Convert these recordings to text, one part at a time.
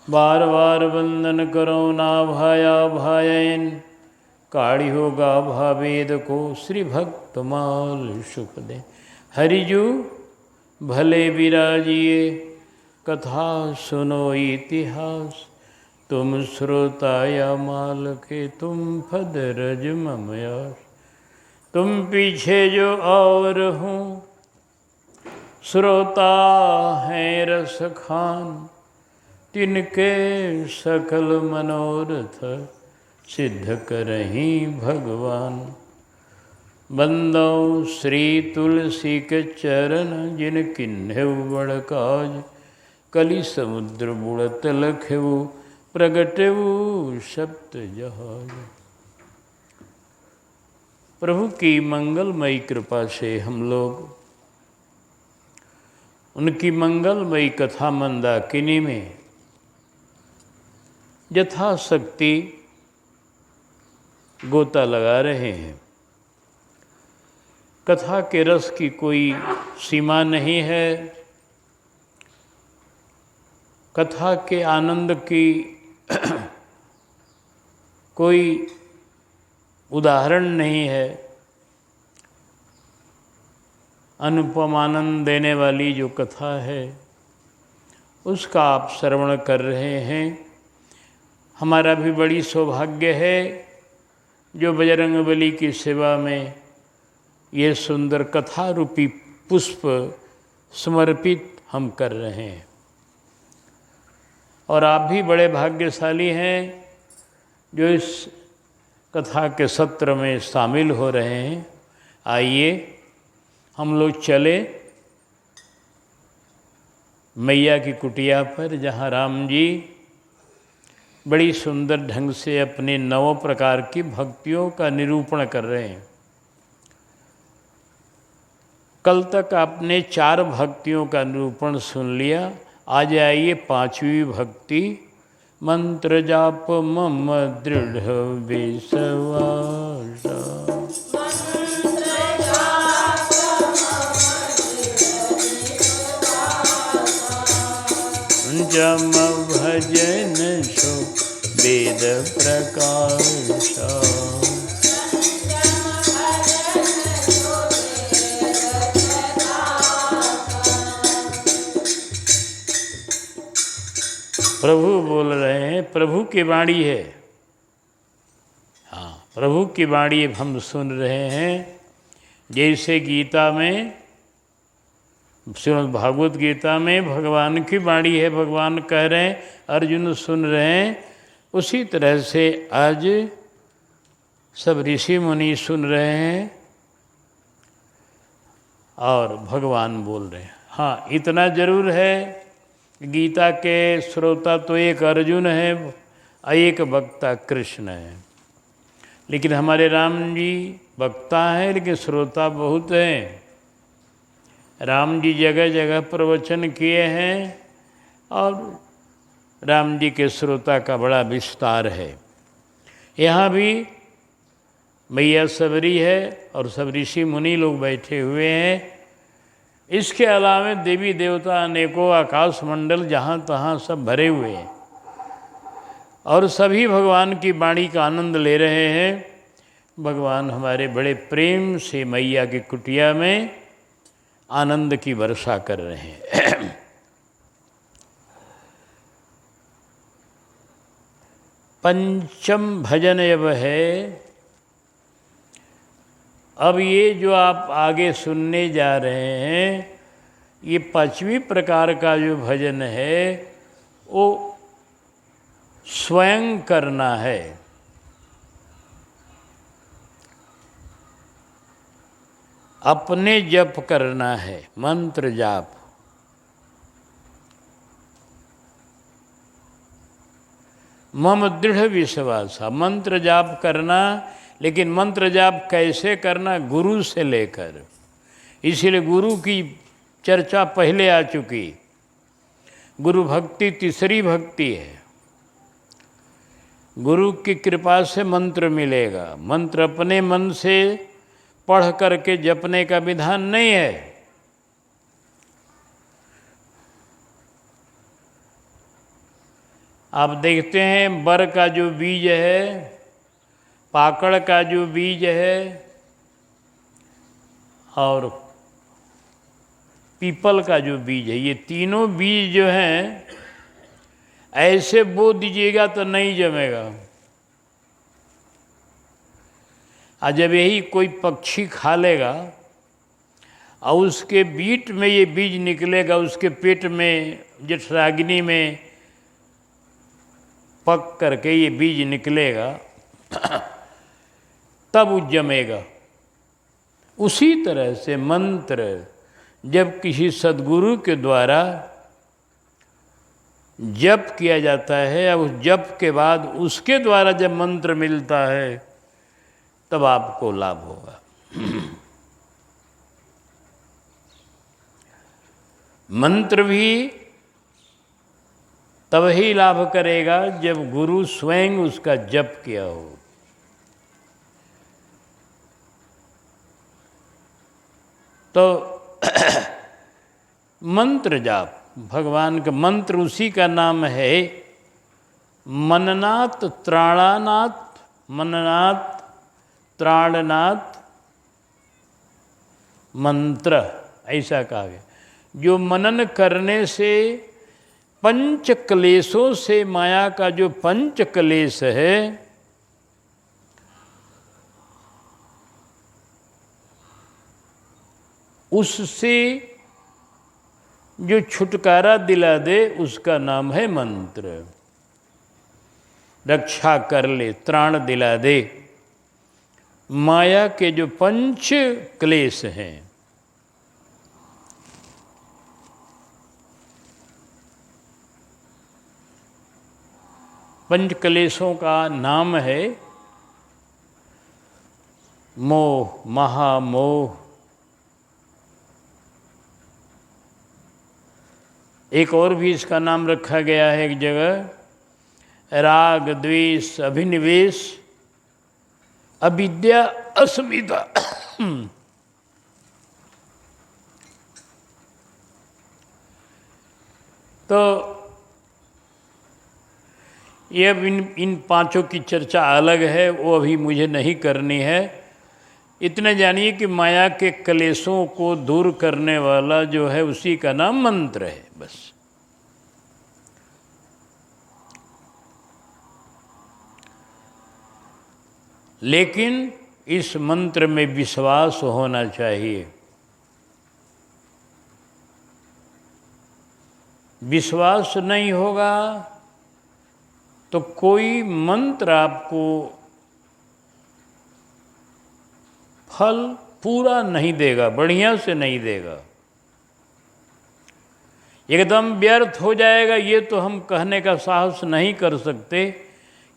बार बार वंदन करो ना भाया भायन, काढ़ी होगा भावेद को श्री भक्तमाल सुख दे। हरिजू भले विराजिए, कथा सुनो इतिहास, तुम श्रोता या माल के तुम फद रज ममयास। तुम पीछे जो और हूँ, श्रोता हैं रस खान, तिनके सकल मनोरथ सिद्ध करहीं भगवान। बंदो श्री तुलसी के चरण, जिन किन्हेव बड़ काज, कलि समुद्र बुड़त लखेऊ, प्रगटेऊ सप्त जहाज। प्रभु की मंगलमयी कृपा से हम लोग उनकी मंगलमयी कथा मंदाकिनी में यथाशक्ति गोता लगा रहे हैं। कथा के रस की कोई सीमा नहीं है, कथा के आनंद की कोई उदाहरण नहीं है। अनुपम आनंद देने वाली जो कथा है उसका आप श्रवण कर रहे हैं। हमारा भी बड़ी सौभाग्य है जो बजरंगबली की सेवा में ये सुंदर कथा रूपी पुष्प समर्पित हम कर रहे हैं। और आप भी बड़े भाग्यशाली हैं जो इस कथा के सत्र में शामिल हो रहे हैं। आइए हम लोग चले मैया की कुटिया पर, जहाँ राम जी बड़ी सुंदर ढंग से अपने 9 प्रकार की भक्तियों का निरूपण कर रहे हैं। कल तक आपने 4 भक्तियों का निरूपण सुन लिया। आज आइए 5वीं भक्ति, मंत्र जाप मम दृढ़ विश्वास। जम भजन सो वेद प्रकाश। प्रभु बोल रहे हैं, प्रभु की वाणी है। हाँ, प्रभु की वाणी हम सुन रहे हैं। जैसे गीता में, श्रीमद् भागवत गीता में भगवान की वाणी है, भगवान कह रहे हैं, अर्जुन सुन रहे हैं। उसी तरह से आज सब ऋषि मुनि सुन रहे हैं और भगवान बोल रहे हैं। हाँ, इतना जरूर है, गीता के श्रोता तो एक अर्जुन है, एक वक्ता कृष्ण है। लेकिन हमारे राम जी वक्ता हैं, लेकिन श्रोता बहुत हैं। राम जी जगह जगह प्रवचन किए हैं और राम जी के श्रोता का बड़ा विस्तार है। यहाँ भी मैया सबरी है और सब ऋषि मुनि लोग बैठे हुए हैं। इसके अलावा देवी देवता अनेकों, आकाश मंडल जहाँ तहाँ सब भरे हुए हैं और सभी भगवान की वाणी का आनंद ले रहे हैं। भगवान हमारे बड़े प्रेम से मैया की कुटिया में आनंद की वर्षा कर रहे हैं। पंचम भजन यव है। अब ये जो आप आगे सुनने जा रहे हैं, ये 5वीं प्रकार का जो भजन है वो स्वयं करना है। अपने जप करना है, मंत्र जाप। मम दृढ़ विश्वास, मंत्र जाप करना। लेकिन मंत्र जाप कैसे करना? गुरु से लेकर। इसीलिए गुरु की चर्चा पहले आ चुकी। गुरु भक्ति तीसरी भक्ति है। गुरु की कृपा से मंत्र मिलेगा। मंत्र अपने मन से पढ़ करके जपने का विधान नहीं है। आप देखते हैं बर का जो बीज है, पाकड़ का जो बीज है और पीपल का जो बीज है, ये तीनों बीज जो हैं ऐसे बो दीजिएगा तो नहीं जमेगा। और जब यही कोई पक्षी खा लेगा और उसके बीट में ये बीज निकलेगा, उसके पेट में जठराग्नि में पक करके ये बीज निकलेगा तब वो जमेगा। उसी तरह से मंत्र जब किसी सद्गुरु के द्वारा जप किया जाता है, और उस जप के बाद उसके द्वारा जब मंत्र मिलता है तब आपको लाभ होगा। मंत्र भी तब ही लाभ करेगा जब गुरु स्वयं उसका जप किया हो। तो मंत्र जाप, भगवान का मंत्र उसी का नाम है मननाथ त्राणानाथ, मननाथ त्राणनाथ मंत्र, ऐसा कहा गया। जो मनन करने से पंच क्लेशों से, माया का जो पंच क्लेश है उससे जो छुटकारा दिला दे उसका नाम है मंत्र। रक्षा कर ले, त्राण दिला दे माया के जो पंच क्लेश हैं। पंच क्लेशों का नाम है मोह, महामोह। एक और भी इसका नाम रखा गया है एक जगह, राग, द्वेष, अभिनिवेश, अविद्या, अस्मिता। तो ये अब इन पांचों की चर्चा अलग है, वो अभी मुझे नहीं करनी है। इतना जानिए कि माया के क्लेशों को दूर करने वाला जो है उसी का नाम मंत्र है, बस। लेकिन इस मंत्र में विश्वास होना चाहिए। विश्वास नहीं होगा तो कोई मंत्र आपको फल पूरा नहीं देगा, बढ़िया से नहीं देगा, एकदम व्यर्थ हो जाएगा। ये तो हम कहने का साहस नहीं कर सकते,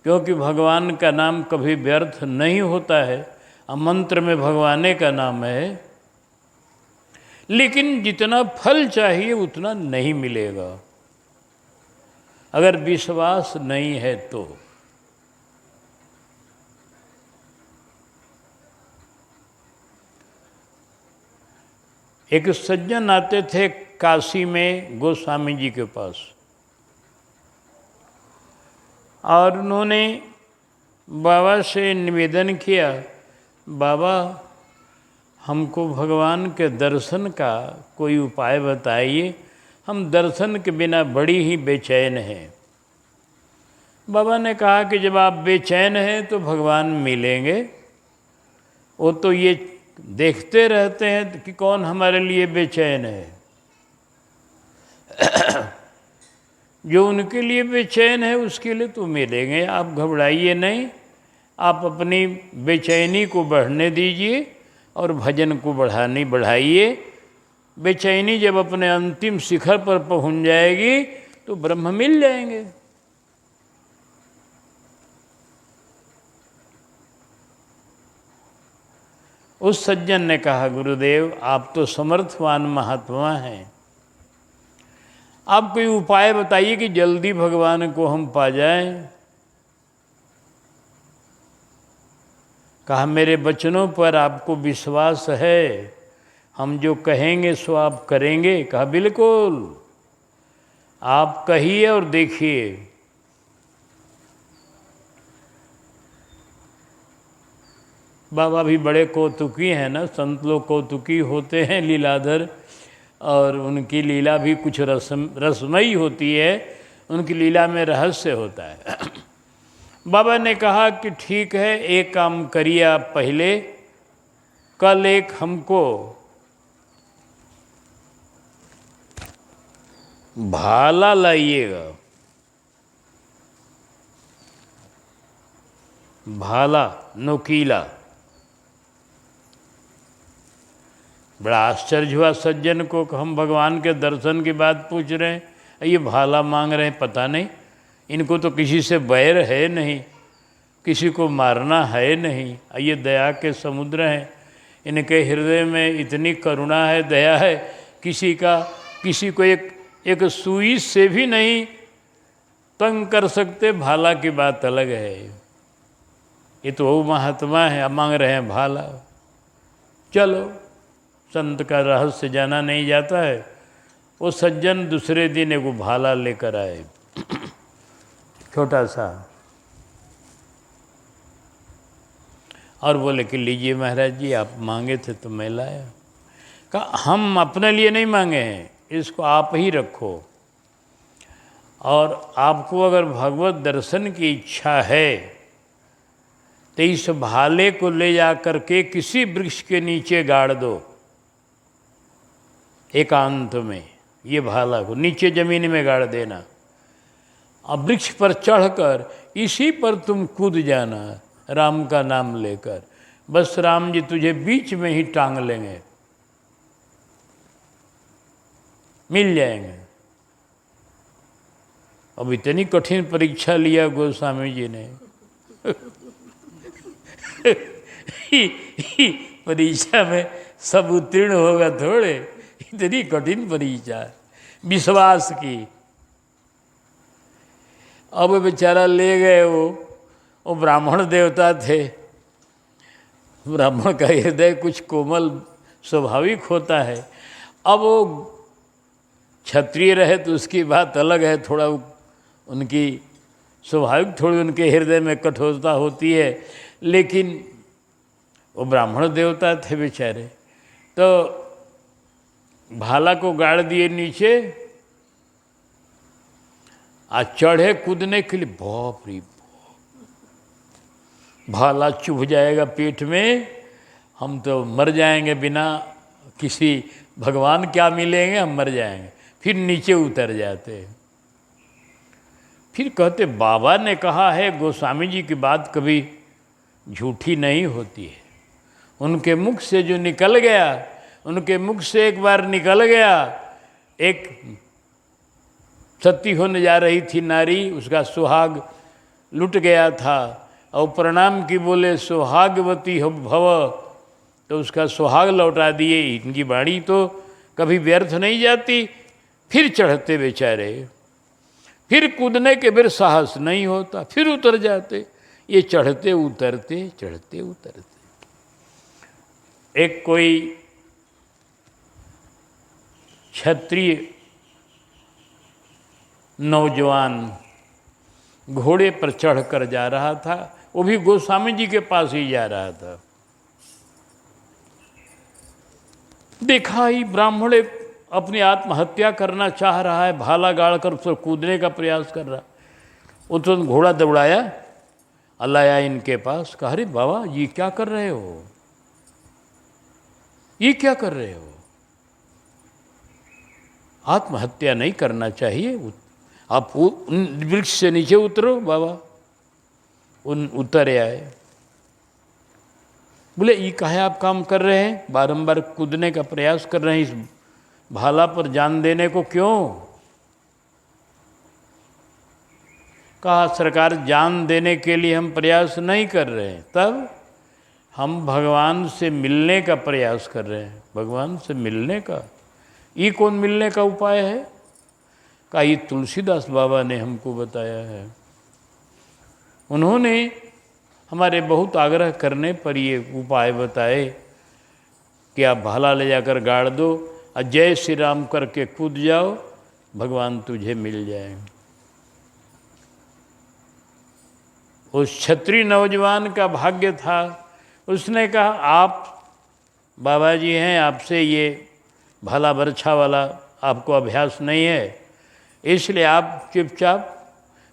क्योंकि भगवान का नाम कभी व्यर्थ नहीं होता है। मंत्र में भगवान का नाम है, लेकिन जितना फल चाहिए उतना नहीं मिलेगा अगर विश्वास नहीं है तो। एक सज्जन आते थे काशी में गोस्वामी जी के पास, और उन्होंने बाबा से निवेदन किया, बाबा हमको भगवान के दर्शन का कोई उपाय बताइए, हम दर्शन के बिना बड़ी ही बेचैन हैं। बाबा ने कहा कि जब आप बेचैन हैं तो भगवान मिलेंगे, वो तो ये देखते रहते हैं कि कौन हमारे लिए बेचैन है। जो उनके लिए बेचैन है उसके लिए तो मिलेंगे, आप घबराइए नहीं, आप अपनी बेचैनी को बढ़ने दीजिए और भजन को बढ़ाइए। बेचैनी जब अपने अंतिम शिखर पर पहुंच जाएगी तो ब्रह्म मिल जाएंगे। उस सज्जन ने कहा, गुरुदेव आप तो समर्थवान महात्मा हैं, आप कोई उपाय बताइए कि जल्दी भगवान को हम पा जाएं। कहा, मेरे वचनों पर आपको विश्वास है, हम जो कहेंगे सो आप करेंगे। कहा, बिल्कुल, आप कहिए और देखिए, बाबा भी बड़े कौतुकी हैं ना, संत लोग कौतुकी होते हैं, लीलाधर, और उनकी लीला भी कुछ रसमयी होती है, उनकी लीला में रहस्य होता है। बाबा ने कहा कि ठीक है, एक काम करिए आप, पहले कल एक हमको भाला लाइएगा, भाला नोकीला। बड़ा आश्चर्य हुआ सज्जन को कि हम भगवान के दर्शन की बात पूछ रहे हैं, ये भाला मांग रहे हैं। पता नहीं, इनको तो किसी से बैर है नहीं, किसी को मारना है नहीं, ये दया के समुद्र हैं। इनके हृदय में इतनी करुणा है, दया है, किसी को एक सुई से भी नहीं तंग कर सकते। भाला की बात अलग है, ये तो वो महात्मा है, अब मांग रहे हैं भाला। चलो, संत का रहस्य जाना नहीं जाता है। वो सज्जन दूसरे दिन एक भाला लेकर आए, छोटा सा, और बोले कि लीजिए महाराज जी, आप मांगे थे तो मैं लाया। कहा हम अपने लिए नहीं मांगे हैं, इसको आप ही रखो, और आपको अगर भगवत दर्शन की इच्छा है तो इस भाले को ले जा करके किसी वृक्ष के नीचे गाड़ दो, एकांत में। ये भाला को नीचे जमीन में गाड़ देना, अब वृक्ष पर चढ़कर इसी पर तुम कूद जाना, राम का नाम लेकर। बस राम जी तुझे बीच में ही टांग लेंगे, मिल जाएंगे। अब इतनी कठिन परीक्षा लिया गोस्वामी जी ने। परीक्षा में सब उत्तीर्ण होगा थोड़े, इतनी कठिन परीक्षा विश्वास की। अब बेचारा ले गए, वो ब्राह्मण देवता थे। ब्राह्मण का हृदय कुछ कोमल स्वाभाविक होता है। अब वो क्षत्रिय रहे तो उसकी बात अलग है, थोड़ा उनकी स्वाभाविक थोड़ी उनके हृदय में कठोरता होती है, लेकिन वो ब्राह्मण देवता थे बेचारे। तो भाला को गाड़ दिए नीचे, आज चढ़े कूदने के लिए, बाप रे बाप, भाला चुभ जाएगा पेट में, हम तो मर जाएंगे, बिना किसी भगवान क्या मिलेंगे, हम मर जाएंगे। फिर नीचे उतर जाते, फिर कहते बाबा ने कहा है, गोस्वामी जी की बात कभी झूठी नहीं होती है। उनके मुख से जो निकल गया, उनके मुख से एक बार निकल गया, एक सती होने जा रही थी नारी, उसका सुहाग लुट गया था, और प्रणाम की बोले सुहागवती हो भव, तो उसका सुहाग लौटा दिए। इनकी वाणी तो कभी व्यर्थ नहीं जाती। फिर चढ़ते बेचारे, फिर कूदने के फिर साहस नहीं होता, फिर उतर जाते। ये चढ़ते उतरते चढ़ते उतरते। एक कोई क्षत्रिय नौजवान घोड़े पर चढ़कर जा रहा था, वो भी गोस्वामी जी के पास ही जा रहा था। देखा ही ब्राह्मण अपनी आत्महत्या करना चाह रहा है, भाला गाड़कर उस पर कूदने का प्रयास कर रहा। वो तुरंत घोड़ा दौड़ाया, लाया इनके पास, कहा अरे बाबा ये क्या कर रहे हो, ये क्या कर रहे हो, आत्महत्या नहीं करना चाहिए, आप वृक्ष से नीचे उतरो। बाबा उतर आए, बोले ये काहे आप काम कर रहे हैं, बारंबार कूदने का प्रयास कर रहे हैं, इस भाला पर जान देने को क्यों? कहा सरकार जान देने के लिए हम प्रयास नहीं कर रहे हैं, तब हम भगवान से मिलने का प्रयास कर रहे हैं। भगवान से मिलने का, ये कौन मिलने का उपाय है? कहा ये तुलसीदास बाबा ने हमको बताया है। उन्होंने हमारे बहुत आग्रह करने पर ये उपाय बताए कि आप भाला ले जाकर गाड़ दो और जय श्री राम करके कूद जाओ, भगवान तुझे मिल जाएंगे। उस क्षत्रिय नौजवान का भाग्य था, उसने कहा आप बाबा जी हैं, आपसे ये भला बरछा वाला आपको अभ्यास नहीं है, इसलिए आप चुपचाप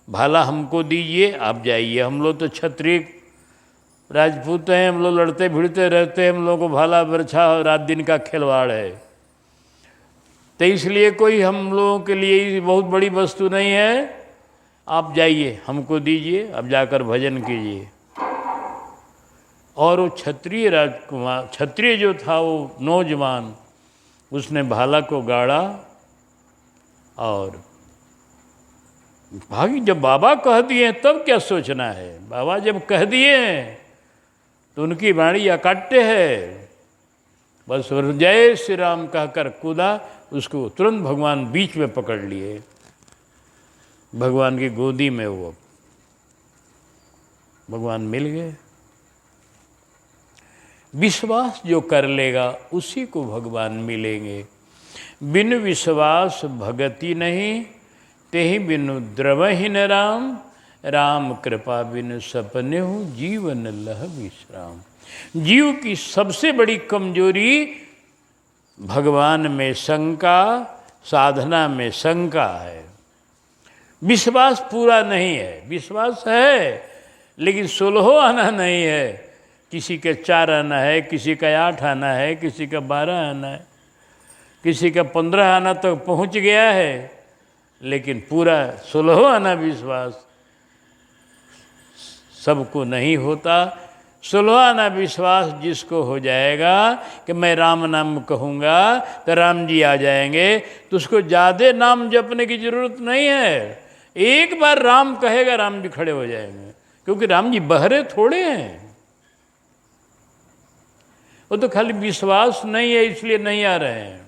भाला हमको दीजिए, आप जाइए। हम लोग तो क्षत्रिय राजपूत हैं, हम लोग लड़ते भिड़ते रहते हैं, हम लोगों को भाला बरछा रात दिन का खिलवाड़ है, तो इसलिए कोई हम लोगों के लिए बहुत बड़ी वस्तु नहीं है, आप जाइए हमको दीजिए, आप जाकर भजन कीजिए। और वो क्षत्रिय राजकुमार, क्षत्रिय जो था वो नौजवान, उसने भाला को गाड़ा और भागी। जब बाबा कह दिए तब क्या सोचना है, बाबा जब कह दिए हैं तो उनकी वाणी अकाट्य है। बस जय श्री राम कहकर कूदा, उसको तुरंत भगवान बीच में पकड़ लिए, भगवान की गोदी में वो भगवान मिल गए। विश्वास जो कर लेगा उसी को भगवान मिलेंगे। बिन विश्वास भगति नहीं, तेहि बिनु द्रवहि न राम, राम कृपा बिनु सपने हो जीवन लह विश्राम। जीव की सबसे बड़ी कमजोरी भगवान में शंका, साधना में शंका है। विश्वास पूरा नहीं है, विश्वास है लेकिन 16 आना नहीं है। किसी के 4 आना है, किसी का 8 आना है, किसी का 12 आना है, किसी का 15 आना तक तो पहुंच गया है, लेकिन पूरा 16 आना विश्वास सबको नहीं होता। 16 आना विश्वास जिसको हो जाएगा कि मैं राम नाम कहूँगा तो राम जी आ जाएंगे, तो उसको ज़्यादा नाम जपने की जरूरत नहीं है। एक बार राम कहेगा, राम जी खड़े हो जाएंगे, क्योंकि राम जी बहरे थोड़े हैं। वो तो खाली विश्वास नहीं है इसलिए नहीं आ रहे हैं।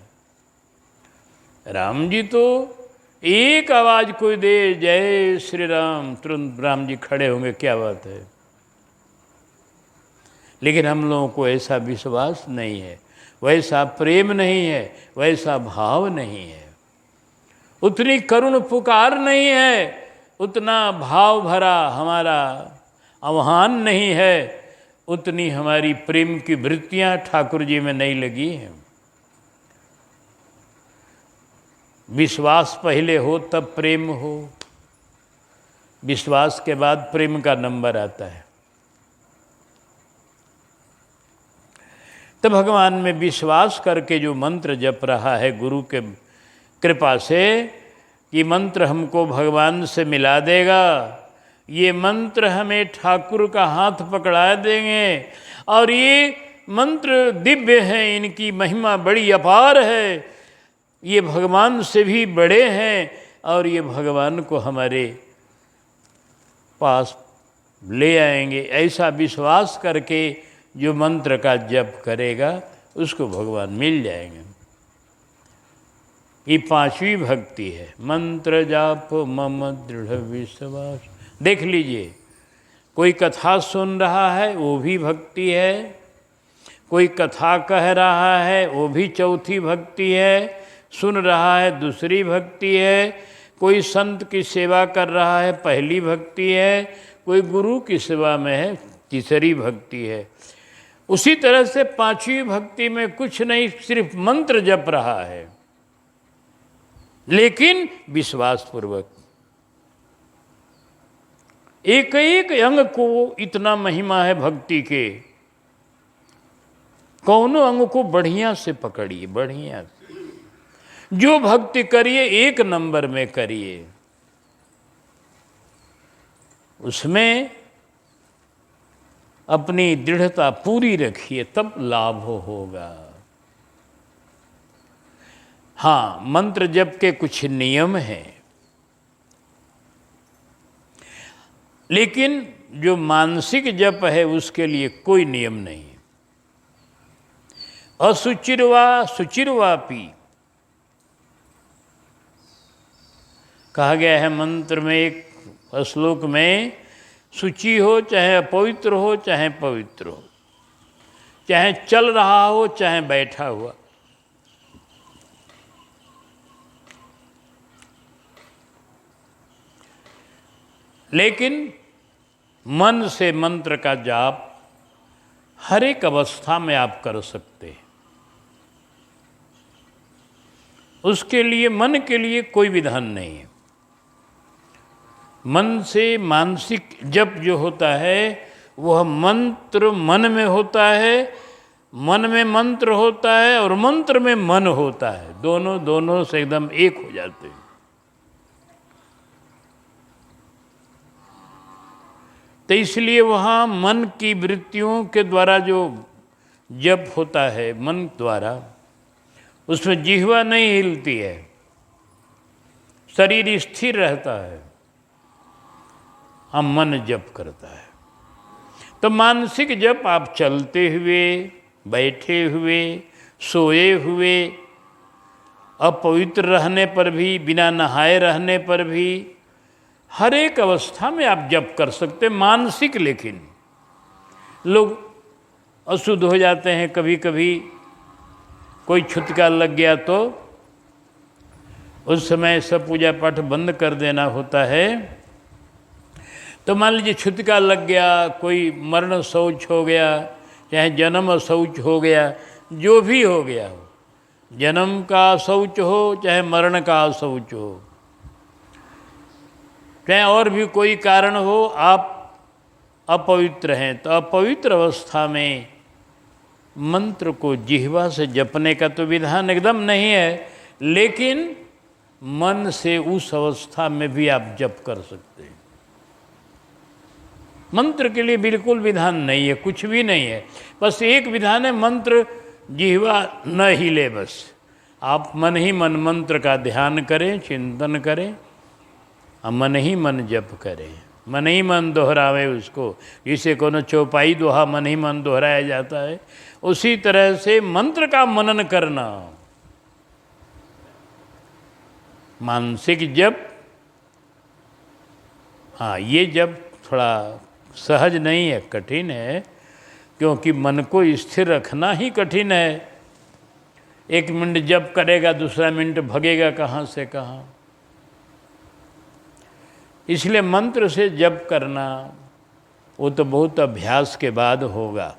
राम जी तो एक आवाज कोई दे जय श्री राम, तुरंत राम जी खड़े होंगे, क्या बात है। लेकिन हम लोगों को ऐसा विश्वास नहीं है, वैसा प्रेम नहीं है, वैसा भाव नहीं है, उतनी करुण पुकार नहीं है, उतना भाव भरा हमारा आह्वान नहीं है, उतनी हमारी प्रेम की वृत्तियां ठाकुर जी में नहीं लगी हैं। विश्वास पहले हो तब प्रेम हो, विश्वास के बाद प्रेम का नंबर आता है। तो भगवान में विश्वास करके जो मंत्र जप रहा है गुरु के कृपा से, ये मंत्र हमको भगवान से मिला देगा, ये मंत्र हमें ठाकुर का हाथ पकड़ा देंगे। और ये मंत्र दिव्य हैं, इनकी महिमा बड़ी अपार है, ये भगवान से भी बड़े हैं, और ये भगवान को हमारे पास ले आएंगे। ऐसा विश्वास करके जो मंत्र का जप करेगा उसको भगवान मिल जाएंगे। ये 5वीं भक्ति है, मंत्र जाप मम दृढ़ विश्वास। देख लीजिए, कोई कथा सुन रहा है वो भी भक्ति है, कोई कथा कह रहा है वो भी चौथी भक्ति है, सुन रहा है दूसरी भक्ति है, कोई संत की सेवा कर रहा है पहली भक्ति है, कोई गुरु की सेवा में है तीसरी भक्ति है। उसी तरह से 5वीं भक्ति में कुछ नहीं, सिर्फ मंत्र जप रहा है, लेकिन विश्वास पूर्वक। एक एक अंग को इतना महिमा है भक्ति के, कौनों अंग को बढ़िया से पकड़िए, बढ़िया से जो भक्ति करिए 1 नंबर में करिए, उसमें अपनी दृढ़ता पूरी रखिए, तब लाभ होगा। हाँ, मंत्र जप के कुछ नियम हैं, लेकिन जो मानसिक जप है उसके लिए कोई नियम नहीं। असुचिर्वा शुचिर्वापि कहा गया है मंत्र में, एक श्लोक में, शुचि हो चाहे अपवित्र हो चाहे पवित्र हो, चाहे चल रहा हो चाहे बैठा हुआ, लेकिन मन से मंत्र का जाप हर एक अवस्था में आप कर सकते हैं। उसके लिए मन के लिए कोई विधान नहीं है। मन से मानसिक जप जो होता है वह मंत्र मन में होता है, मन में मंत्र होता है और मंत्र में मन होता है, दोनों से एकदम एक हो जाते हैं। तो इसलिए वहाँ मन की वृत्तियों के द्वारा जो जप होता है मन द्वारा, उसमें जिह्वा नहीं हिलती है, शरीर स्थिर रहता है, हम मन जप करता है। तो मानसिक जप आप चलते हुए, बैठे हुए, सोए हुए, अपवित्र रहने पर भी, बिना नहाए रहने पर भी, हर एक अवस्था में आप जप कर सकते। मानसिक, लेकिन लोग अशुद्ध हो जाते हैं कभी कभी, कोई छुतका लग गया तो उस समय सब पूजा पाठ बंद कर देना होता है। तो मान लीजिए छुतका लग गया, कोई मरण शौच हो गया, चाहे जन्म शौच हो गया, जो भी हो गया हो, जन्म का शौच हो चाहे मरण का शौच हो, चाहे और भी कोई कारण हो, आप अपवित्र हैं, तो अपवित्र अवस्था में मंत्र को जिह्वा से जपने का तो विधान एकदम नहीं है, लेकिन मन से उस अवस्था में भी आप जप कर सकते हैं। मंत्र के लिए बिल्कुल विधान नहीं है, कुछ भी नहीं है। बस एक विधान है, मंत्र जिह्वा न हिले, बस आप मन ही मन मंत्र का ध्यान करें, चिंतन करें, मन ही मन जप करें, मन ही मन दोहरावे उसको। जिसे कोनो चौपाई दोहा मन ही मन दोहराया जाता है, उसी तरह से मंत्र का मनन करना। मानसिक जप, हाँ, ये जप थोड़ा सहज नहीं है, कठिन है, क्योंकि मन को स्थिर रखना ही कठिन है। एक मिनट जप करेगा, दूसरा मिनट भगेगा कहाँ से कहाँ। इसलिए मंत्र से जप करना वो तो बहुत अभ्यास के बाद होगा।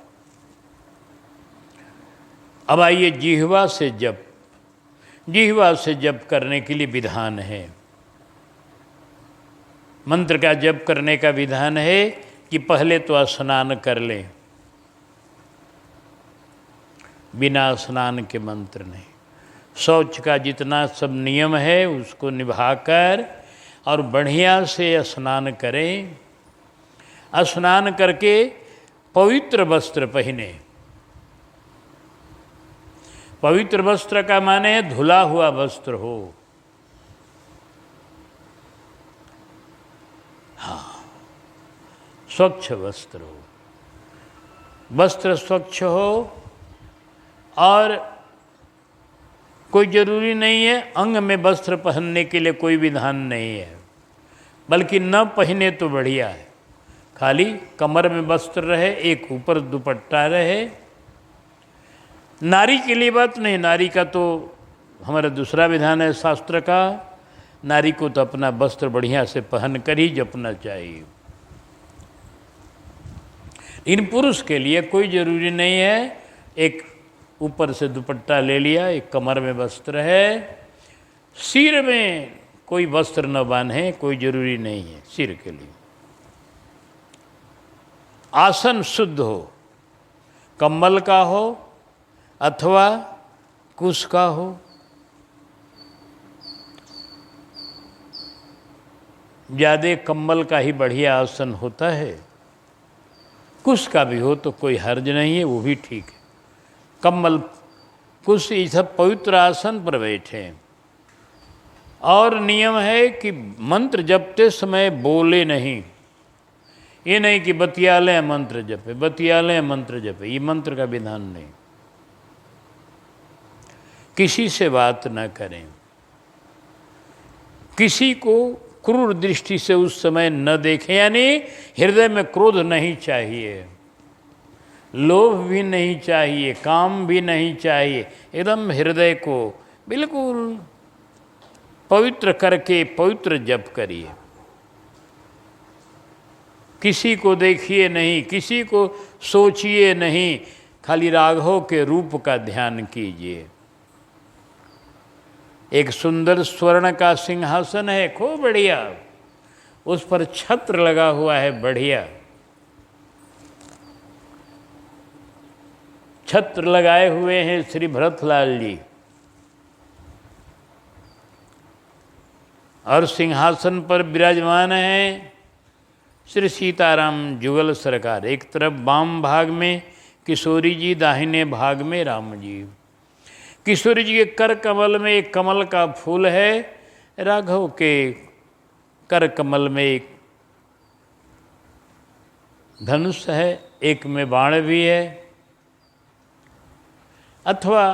अब आइए जिह्वा से जप। जिह्वा से जप करने के लिए विधान है। मंत्र का जप करने का विधान है कि पहले तो स्नान कर लें, बिना स्नान के मंत्र नहीं। शौच का जितना सब नियम है उसको निभाकर और बढ़िया से स्नान करें। स्नान करके पवित्र वस्त्र पहने। पवित्र वस्त्र का माने है धुला हुआ वस्त्र हो। हाँ, स्वच्छ वस्त्र हो, वस्त्र स्वच्छ हो। और कोई जरूरी नहीं है अंग में वस्त्र पहनने के लिए, कोई विधान नहीं है, बल्कि न पहने तो बढ़िया है। खाली कमर में वस्त्र रहे, एक ऊपर दुपट्टा रहे। नारी के लिए बात नहीं, नारी का तो हमारा दूसरा विधान है शास्त्र का। नारी को तो अपना वस्त्र बढ़िया से पहन कर ही जपना चाहिए। इन पुरुष के लिए कोई जरूरी नहीं है, एक ऊपर से दुपट्टा ले लिया, एक कमर में वस्त्र है, सिर में कोई वस्त्र न बांधे, कोई जरूरी नहीं है सिर के लिए। आसन शुद्ध हो, कंबल का हो अथवा कुश का हो। ज़्यादा कंबल का ही बढ़िया आसन होता है, कुश का भी हो तो कोई हर्ज नहीं है, वो भी ठीक है। कंबल कुश ये सब पवित्र आसन पर बैठे। और नियम है कि मंत्र जपते समय बोले नहीं। ये नहीं कि बतिया लें मंत्र जपे, बतिया लें मंत्र जपे, ये मंत्र का विधान नहीं। किसी से बात न करें, किसी को क्रूर दृष्टि से उस समय न देखें, यानी हृदय में क्रोध नहीं चाहिए, लोभ भी नहीं चाहिए, काम भी नहीं चाहिए। एकदम हृदय को बिल्कुल पवित्र करके पवित्र जप करिए। किसी को देखिए नहीं, किसी को सोचिए नहीं, खाली राघव के रूप का ध्यान कीजिए। एक सुंदर स्वर्ण का सिंहासन है, खूब बढ़िया, उस पर छत्र लगा हुआ है, बढ़िया छत्र लगाए हुए हैं श्री भरतलाल जी, और सिंहासन पर विराजमान है श्री सीताराम जुगल सरकार। एक तरफ वाम भाग में किशोरी जी, दाहिने भाग में राम जी। किशोरी जी के कर कमल में एक कमल का फूल है, राघव के कर कमल में एक धनुष है, एक में बाण भी है, अथवा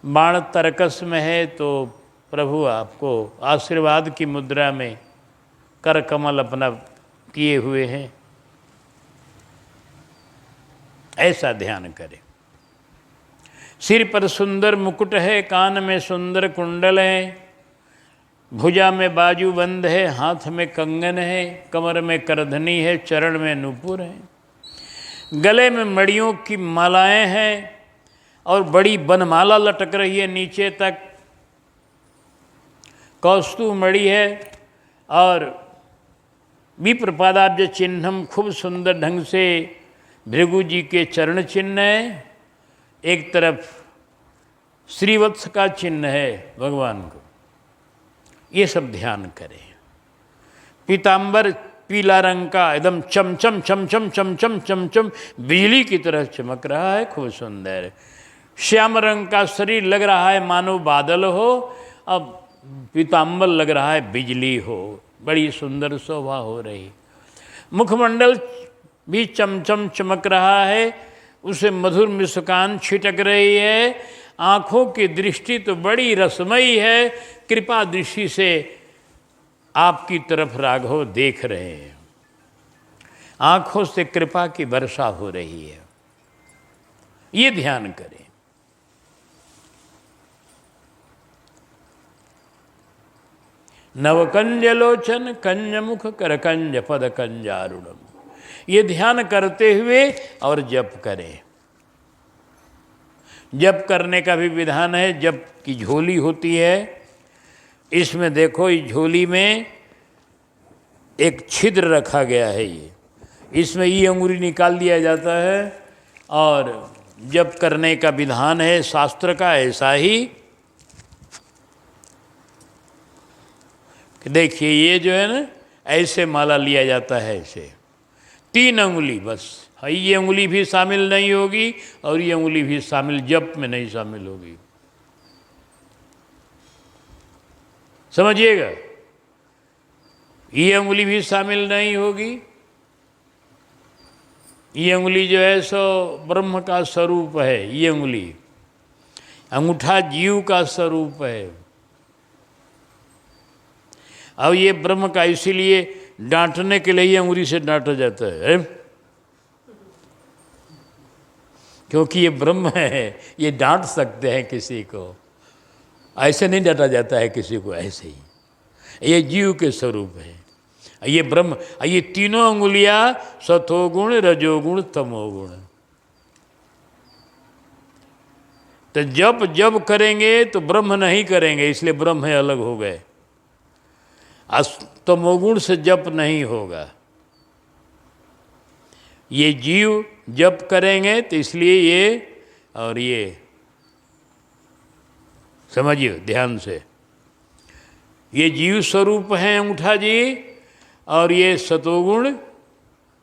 बाण तरकस में है तो प्रभु आपको आशीर्वाद की मुद्रा में कर कमल अपना किए हुए हैं, ऐसा ध्यान करें। सिर पर सुंदर मुकुट है, कान में सुंदर कुंडल है, भुजा में बाजूबंद है, हाथ में कंगन है, कमर में करधनी है, चरण में नूपुर है, गले में मड़ियों की मालाएं हैं और बड़ी बनमाला लटक रही है नीचे तक, कौस्तुभ मणि है, और विप्रपादाब्ज चिन्हम, खूब सुंदर ढंग से भृगु जी के चरण चिन्ह है, एक तरफ श्रीवत्स का चिन्ह है भगवान को, ये सब ध्यान करें। पीतांबर पीला रंग का एकदम चमचम चमचम चमचम चमचम बिजली की तरह चमक रहा है, खूब सुंदर। श्याम रंग का शरीर लग रहा है मानो बादल हो, अब पीतांबर लग रहा है बिजली हो, बड़ी सुंदर शोभा हो रही। मुखमंडल भी चमचम चमक रहा है, उसे मधुर मुस्कान छिटक रही है, आँखों की दृष्टि तो बड़ी रसमयी है, कृपा दृष्टि से आपकी तरफ राघव देख रहे हैं, आँखों से कृपा की वर्षा हो रही है, ये ध्यान करें। नवकंजलोचन कंजमुख करकंज पद कंजारुणम, ये ध्यान करते हुए और जप करें। जप करने का भी विधान है। जप की झोली होती है, इसमें देखो इस झोली में एक छिद्र रखा गया है, ये इसमें ये अंगुरी निकाल दिया जाता है और जप करने का विधान है शास्त्र का ऐसा ही। देखिए ये जो है ना, ऐसे माला लिया जाता है, ऐसे 3 अंगुली बस, ये अंगुली भी शामिल नहीं होगी और ये अंगुली भी शामिल जप में नहीं शामिल होगी, समझिएगा। ये अंगुली भी शामिल नहीं होगी, ये अंगुली जो है सो ब्रह्म का स्वरूप है, ये अंगुली अंगूठा जीव का स्वरूप है। अब ये ब्रह्म का, इसीलिए डांटने के लिए ये अंगुली से डांटा जाता है, क्योंकि ये ब्रह्म है, ये डांट सकते हैं किसी को, ऐसे नहीं डांटा जाता है किसी को, ऐसे ही ये जीव के स्वरूप है। ये ब्रह्म, ये तीनों अंगुलियां सतोगुण रजोगुण तमोगुण, तो जब करेंगे तो ब्रह्म नहीं करेंगे, इसलिए ब्रह्म अलग हो गए। तमोगुण से जप नहीं होगा। ये जीव जप करेंगे तो इसलिए ये, और ये समझिए ध्यान से, ये जीव स्वरूप है अंगूठा जी, और ये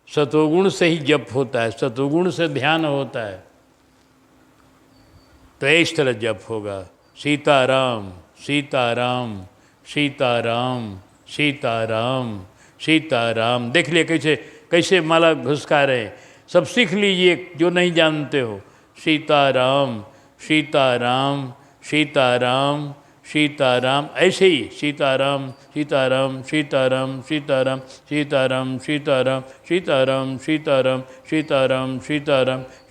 सतोगुण से ही जप होता है, सतोगुण से ध्यान होता है, तो इस तरह जप होगा। सीताराम सीताराम सीताराम सीताराम सीताराम। देख लिए कैसे कैसे माला घुसका रहे हैं, सब सीख लीजिए जो नहीं जानते हो। सीताराम सीताराम सीताराम सीताराम, ऐसे ही सीताराम सीताराम सीताराम सीताराम सीताराम सीताराम सीताराम सीताराम सीताराम सीताराम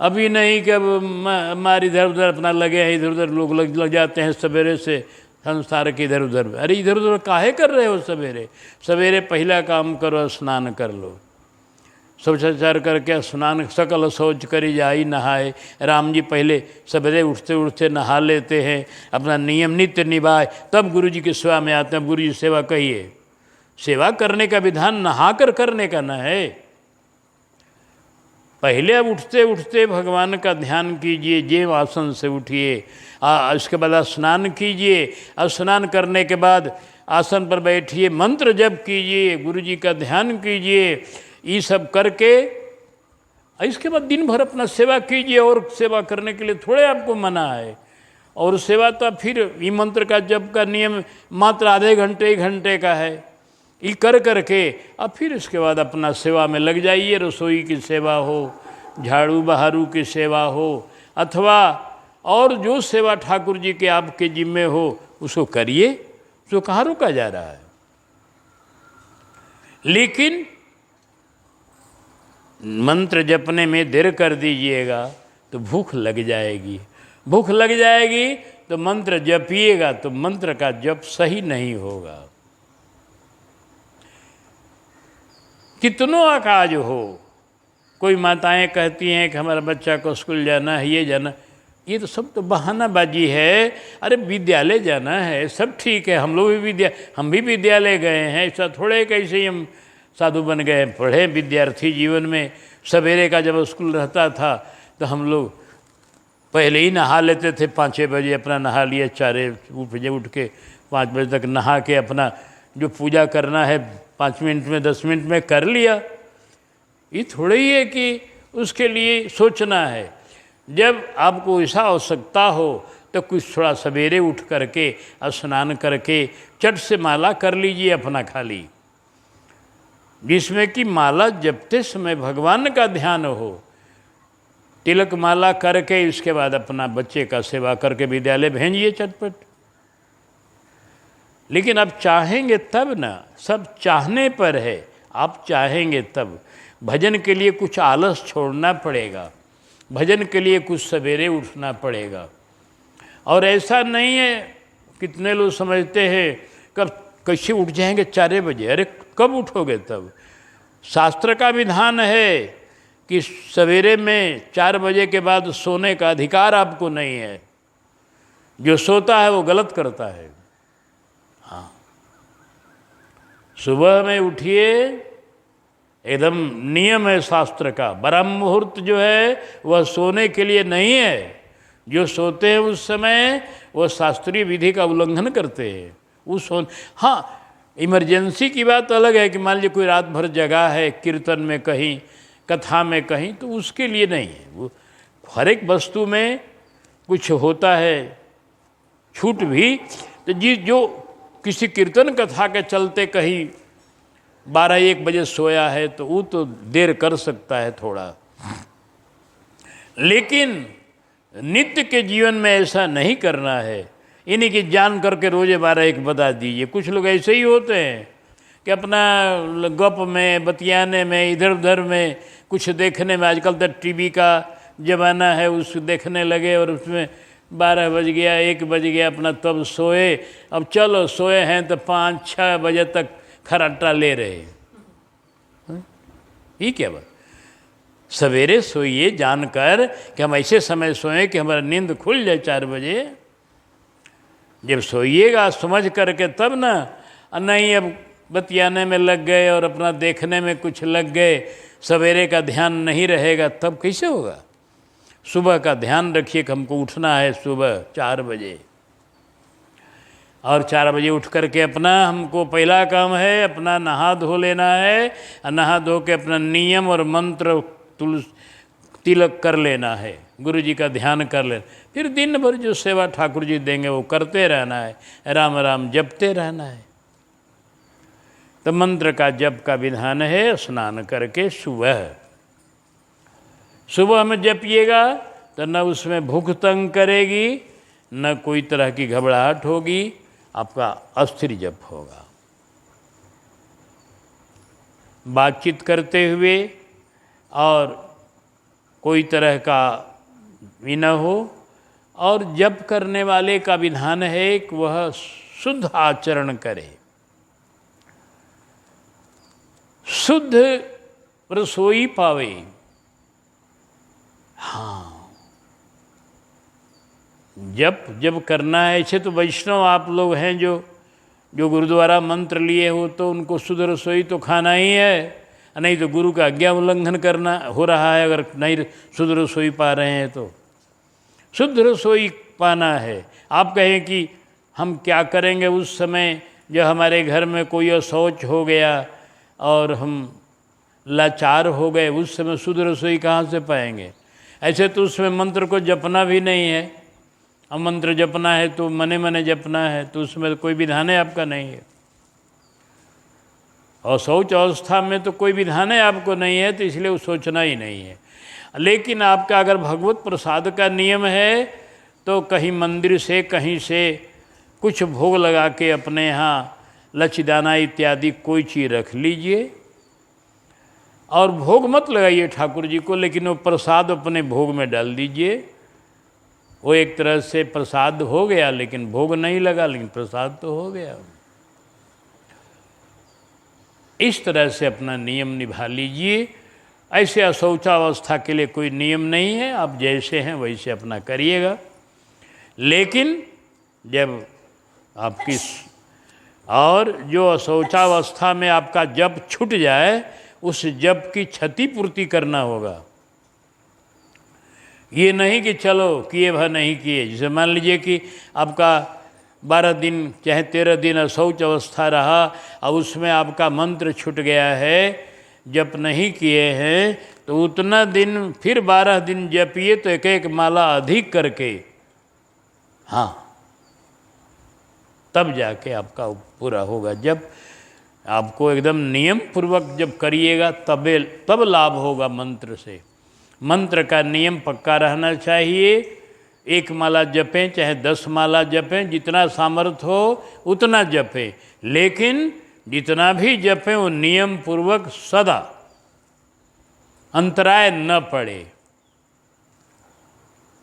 अभी नहीं कि अब हमारे इधर उधर अपना लगे हैं, इधर उधर लोग लग जाते हैं सवेरे से संसार के इधर उधर। अरे इधर उधर काहे कर रहे हो सवेरे? सवेरे पहला काम करो, स्नान कर लो, शौचाचार करके स्नान सकल शौच करी जाई नहाए। राम जी पहले सवेरे उठते उठते नहा लेते हैं, अपना नियम नित्य निभाए, तब गुरु जी की सेवा में आते हैं। गुरु जी सेवा कहिए, सेवा करने का विधान नहा कर करने का न है। पहले अब उठते उठते भगवान का ध्यान कीजिए, जेव आसन से उठिए, इसके बाद स्नान कीजिए, स्नान करने के बाद आसन पर बैठिए, मंत्र जप कीजिए, गुरु जी का ध्यान कीजिए, ये सब करके इसके बाद दिन भर अपना सेवा कीजिए। और सेवा करने के लिए थोड़े आपको मना है। और सेवा तो फिर ये मंत्र का जप का नियम मात्र आधे घंटे 1 घंटे का है। ये कर करके अब फिर इसके बाद अपना सेवा में लग जाइए। रसोई की सेवा हो, झाड़ू बहारू की सेवा हो, अथवा और जो सेवा ठाकुर जी के आपके जिम्मे हो उसको करिए, उसको कहाँ रोका जा रहा है। लेकिन मंत्र जपने में देर कर दीजिएगा तो भूख लग जाएगी, भूख लग जाएगी तो मंत्र जपिएगा तो मंत्र का जप सही नहीं होगा। कितनों काज हो, कोई माताएं कहती हैं कि हमारा बच्चा को स्कूल जाना है, ये जाना, ये तो सब तो बहानाबाजी है। अरे विद्यालय जाना है, सब ठीक है, हम लोग भी हम भी विद्यालय गए हैं, ऐसा थोड़े कैसे ही हम साधु बन गए, पढ़े विद्यार्थी जीवन में। सवेरे का जब स्कूल रहता था तो हम लोग पहले ही नहा लेते थे, 5-6 बजे अपना नहा लिए, 4 बजे उठ के 5 बजे तक नहा के अपना जो पूजा करना है 5 मिनट में 10 मिनट में कर लिया। ये थोड़ा ही है कि उसके लिए सोचना है। जब आपको ऐसा आवश्यकता हो तो कुछ थोड़ा सवेरे उठ करके स्नान करके चट से माला कर लीजिए अपना खाली, जिसमें कि माला जपते समय भगवान का ध्यान हो। तिलक माला करके इसके बाद अपना बच्चे का सेवा करके विद्यालय भेजिए चटपट। लेकिन आप चाहेंगे तब ना, सब चाहने पर है, आप चाहेंगे तब। भजन के लिए कुछ आलस छोड़ना पड़ेगा, भजन के लिए कुछ सवेरे उठना पड़ेगा। और ऐसा नहीं है, कितने लोग समझते हैं कब कैसे उठ जाएंगे 4 बजे। अरे कब उठोगे तब? शास्त्र का विधान है कि सवेरे में 4 बजे के बाद सोने का अधिकार आपको नहीं है। जो सोता है वो गलत करता है। हाँ, सुबह में उठिए, एकदम नियम है शास्त्र का। ब्रह्म मुहूर्त जो है वह सोने के लिए नहीं है। जो सोते हैं उस समय वो शास्त्रीय विधि का उल्लंघन करते हैं। उस हाँ, इमरजेंसी की बात अलग है कि मान लीजिए कोई रात भर जगा है कीर्तन में कहीं, कथा में कहीं, तो उसके लिए नहीं है। वो हर एक वस्तु में कुछ होता है छूट भी। तो जो किसी कीर्तन कथा के चलते कहीं 12-1 बजे सोया है तो वो तो देर कर सकता है थोड़ा। लेकिन नित्य के जीवन में ऐसा नहीं करना है। इन्हीं की जान करके रोजे 12-1 बता दीजिए। कुछ लोग ऐसे ही होते हैं कि अपना गप में, बतियाने में, इधर उधर में, कुछ देखने में, आजकल तो टीवी का ज़माना है, उस देखने लगे और उसमें 12 बज गया, 1 बज गया, अपना तब सोए। अब चलो सोए हैं तो 5-6 बजे तक खर्राटा ले रहे हैं। ये क्या बात? सवेरे सोइए जानकर कि हम ऐसे समय सोएं कि हमारा नींद खुल जाए 4 बजे। जब सोइएगा समझ करके तब ना, नहीं अब बतियाने में लग गए और अपना देखने में कुछ लग गए, सवेरे का ध्यान नहीं रहेगा, तब कैसे होगा? सुबह का ध्यान रखिए कि हमको उठना है सुबह 4 बजे। और 4 बजे उठ करके अपना हमको पहला काम है अपना नहा धो लेना है। और नहा धो के अपना नियम और मंत्र तिलक कर लेना है, गुरु जी का ध्यान कर लेना। फिर दिन भर जो सेवा ठाकुर जी देंगे वो करते रहना है, राम राम जपते रहना है। तो मंत्र का जप का विधान है स्नान करके सुबह में जपिएगा तो न उसमें भूख तंग करेगी, न कोई तरह की घबराहट होगी, आपका अस्थिर जप होगा। बातचीत करते हुए और कोई तरह का भी न हो। और जप करने वाले का विधान है कि वह शुद्ध आचरण करे, शुद्ध रसोई पावे। हाँ, जब करना है। ऐसे तो वैष्णव आप लोग हैं जो गुरुद्वारा मंत्र लिए हो, तो उनको शुद्ध रसोई तो खाना ही है, नहीं तो गुरु का आज्ञा उल्लंघन करना हो रहा है। अगर नहीं शुद्ध रसोई पा रहे हैं तो शुद्ध रसोई पाना है। आप कहें कि हम क्या करेंगे उस समय जब हमारे घर में कोई अशौच हो गया और हम लाचार हो गए, उस समय शुद्ध रसोई कहाँ से पाएंगे? ऐसे तो उसमें मंत्र को जपना भी नहीं है। अब मंत्र जपना है तो मने मने जपना है, तो उसमें कोई विधान आपका नहीं है। और शौच अवस्था में तो कोई विधान आपको नहीं है, तो इसलिए वो सोचना ही नहीं है। लेकिन आपका अगर भगवत प्रसाद का नियम है तो कहीं मंदिर से कहीं से कुछ भोग लगा के अपने यहाँ लच्छीदाना इत्यादि कोई चीज़ रख लीजिए, और भोग मत लगाइए ठाकुर जी को, लेकिन वो प्रसाद अपने भोग में डाल दीजिए। वो एक तरह से प्रसाद हो गया, लेकिन भोग नहीं लगा, लेकिन प्रसाद तो हो गया। इस तरह से अपना नियम निभा लीजिए। ऐसे अशौचावस्था के लिए कोई नियम नहीं है, आप जैसे हैं वैसे अपना करिएगा। लेकिन जब आपकी और जो अशौचावस्था में आपका जप छूट जाए, उस जप की क्षतिपूर्ति करना होगा। ये नहीं कि चलो किए भा नहीं किए। जैसे मान लीजिए कि आपका 12 दिन चाहे 13 दिन अशौच अवस्था रहा और उसमें आपका मंत्र छूट गया है, जप नहीं किए हैं, तो उतना दिन फिर 12 दिन जपिए, तो एक एक माला अधिक करके, हाँ, तब जाके आपका पूरा होगा। जब आपको एकदम नियम पूर्वक जब करिएगा तब लाभ होगा मंत्र से। मंत्र का नियम पक्का रहना चाहिए। 1 माला जपें चाहे 10 माला जपें, जितना सामर्थ्य हो उतना जपें, लेकिन जितना भी जपें वो नियम पूर्वक सदा, अंतराय न पड़े।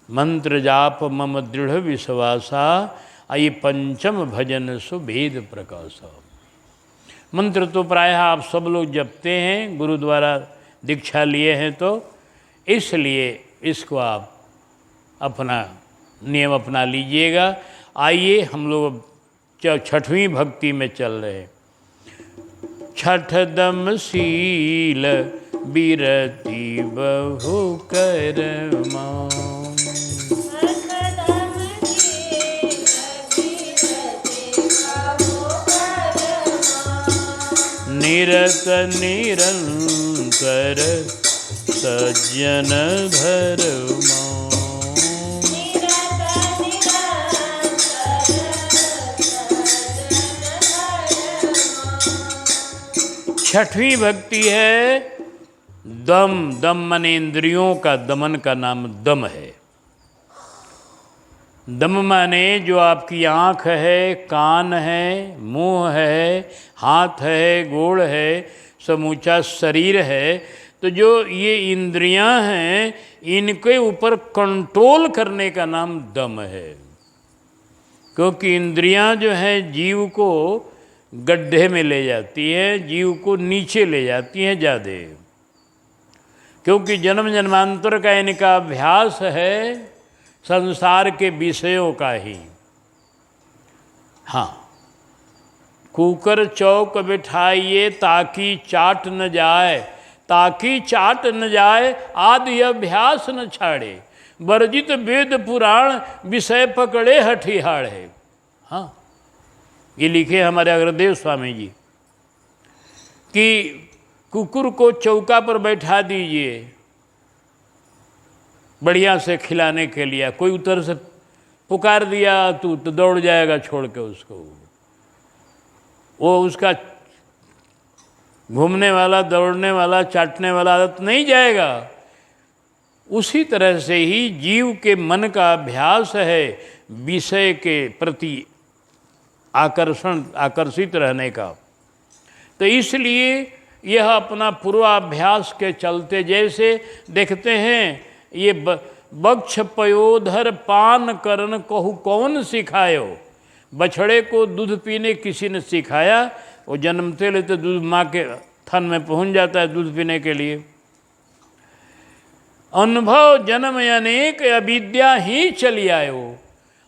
मंत्र जाप मम दृढ़ विश्वासा, आई पंचम भजन सुभेद प्रकाश। मंत्र तो प्रायः आप सब लोग जपते हैं, गुरु द्वारा दीक्षा लिए हैं, तो इसलिए इसको आप अपना नियम अपना लीजिएगा। आइए हम लोग 6वीं भक्ति में चल रहे हैं। छठ दम शील बिरति बहु कर्मा, निरत निरंतर सज्जन धर्मा। 6वीं भक्ति है दम। दम माने इंद्रियों का दमन का नाम दम है। दम माने जो आपकी आँख है, कान है, मुंह है, हाथ है, गोड़ है, समूचा शरीर है, तो जो ये इंद्रियां हैं इनके ऊपर कंट्रोल करने का नाम दम है। क्योंकि इंद्रियां जो हैं जीव को गड्ढे में ले जाती हैं, जीव को नीचे ले जाती हैं ज़्यादा, क्योंकि जन्म जन्मांतर का इनका अभ्यास है संसार के विषयों का ही। हाँ, कुकर चौक बिठाइए ताकि चाट न जाए, ताकि चाट न जाए आदि अभ्यास न छाड़े, वर्जित वेद पुराण विषय पकड़े हठिहाड़ है। हाँ, ये लिखे हमारे अग्रदेव स्वामी जी कि कुकुर को चौका पर बैठा दीजिए बढ़िया से खिलाने के लिए, कोई उतर से पुकार दिया तो दौड़ जाएगा छोड़ के उसको, वो उसका घूमने वाला, दौड़ने वाला, चाटने वाला आदत नहीं जाएगा। उसी तरह से ही जीव के मन का अभ्यास है विषय के प्रति आकर्षित रहने का। तो इसलिए यह अपना पूर्वाभ्यास के चलते, जैसे देखते हैं ये बक्ष पयोधर पान करन कहु कौन सिखायो। बछड़े को दूध पीने किसी ने सिखाया, वो जन्मते लेते दूध माँ के थन में पहुंच जाता है दूध पीने के लिए। अनुभव जन्म अनेक अविद्या ही चली आयो।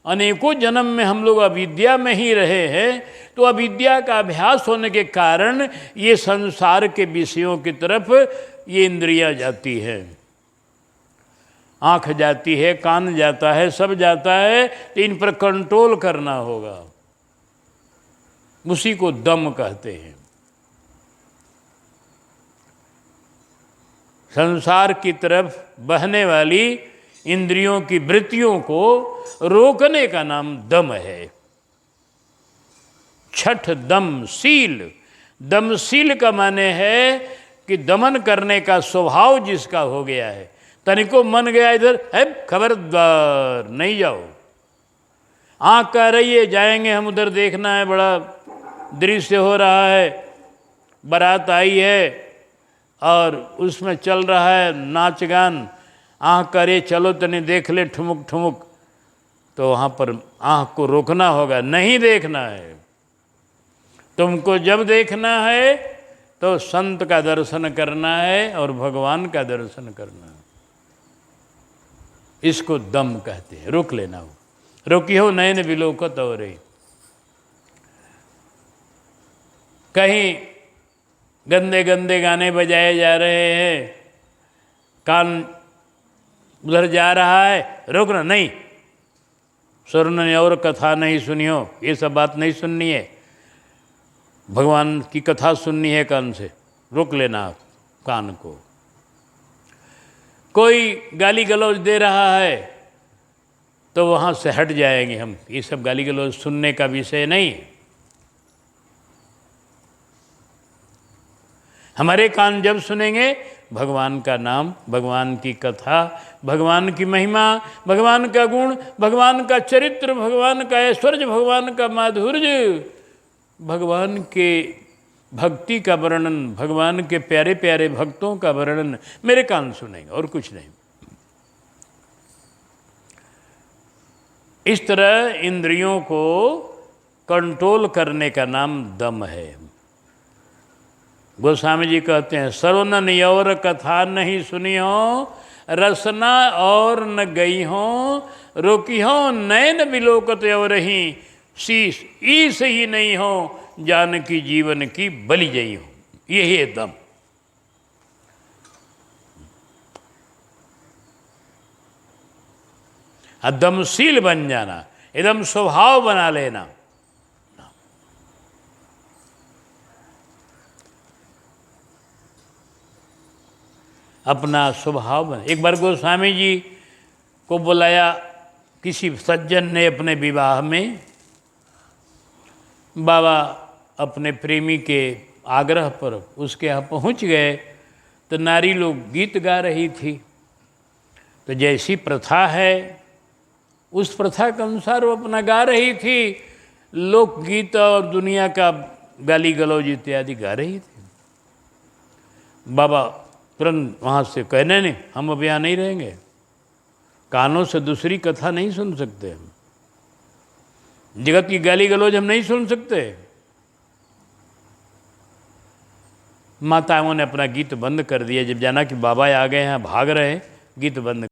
अनेकों जन्म में हम लोग अविद्या में ही रहे हैं, तो अविद्या का अभ्यास होने के कारण ये संसार के विषयों की तरफ ये इंद्रियां जाती है। आँख जाती है, कान जाता है, सब जाता है, तो इन पर कंट्रोल करना होगा। उसी को दम कहते हैं। संसार की तरफ बहने वाली इंद्रियों की वृत्तियों को रोकने का नाम दम है। छठ दमशील। दमशील का माने है कि दमन करने का स्वभाव जिसका हो गया है। तनिको मन गया इधर है, खबरदार नहीं जाओ। आँख कह रही है जाएंगे हम उधर, देखना है, बड़ा दृश्य हो रहा है, बारात आई है और उसमें चल रहा है नाच गान। आँख करे चलो तनी देख ले ठुमुक ठुमुक, तो वहाँ पर आँख को रोकना होगा, नहीं देखना है। तुमको जब देखना है तो संत का दर्शन करना है और भगवान का दर्शन करना है। इसको दम कहते हैं, रोक लेना हो। रोकी हो नयन विलोकत हो रही। कहीं गंदे गंदे गाने बजाए जा रहे हैं, कान उधर जा रहा है, रोकना नहीं। स्वर्ण ने और कथा नहीं सुनियो, ये सब बात नहीं सुननी है। भगवान की कथा सुननी है कान से, रोक लेना आप कान को। कोई गाली गलौज दे रहा है तो वहाँ से हट जाएंगे हम, ये सब गाली गलौज सुनने का विषय नहीं है। हमारे कान जब सुनेंगे भगवान का नाम, भगवान की कथा, भगवान की महिमा, भगवान का गुण, भगवान का चरित्र, भगवान का ऐश्वर्य, भगवान का माधुर्य, भगवान के भक्ति का वर्णन, भगवान के प्यारे प्यारे भक्तों का वर्णन मेरे कान सुनेंगे और कुछ नहीं। इस तरह इंद्रियों को कंट्रोल करने का नाम दम है। गोस्वामी जी कहते हैं सर्वनन और कथा नहीं सुनी हो, रसना और न गई हो, रोकी हो नैन विलोकत और ही, शीश ईस ही नहीं हो, जानकी जीवन की बलि जई हो। यही है दम। दमशील बन जाना, एकदम स्वभाव बना लेना। अपना स्वभाव बना। एक बार गोस्वामी जी को बुलाया किसी सज्जन ने अपने विवाह में। बाबा अपने प्रेमी के आग्रह पर उसके यहाँ पहुँच गए तो नारी लोग गीत गा रही थी। तो जैसी प्रथा है उस प्रथा के अनुसार वो अपना गा रही थी। लोकगीत और दुनिया का गाली गलौज इत्यादि गा रही थी। बाबा तुरंत वहाँ से कहने नहीं, हम अब यहाँ नहीं रहेंगे, कानों से दूसरी कथा नहीं सुन सकते, हम जगत की गाली गलौज हम नहीं सुन सकते। माताओं ने अपना गीत बंद कर दिया। जब जाना कि बाबा आ गए हैं, भाग रहे, गीत बंद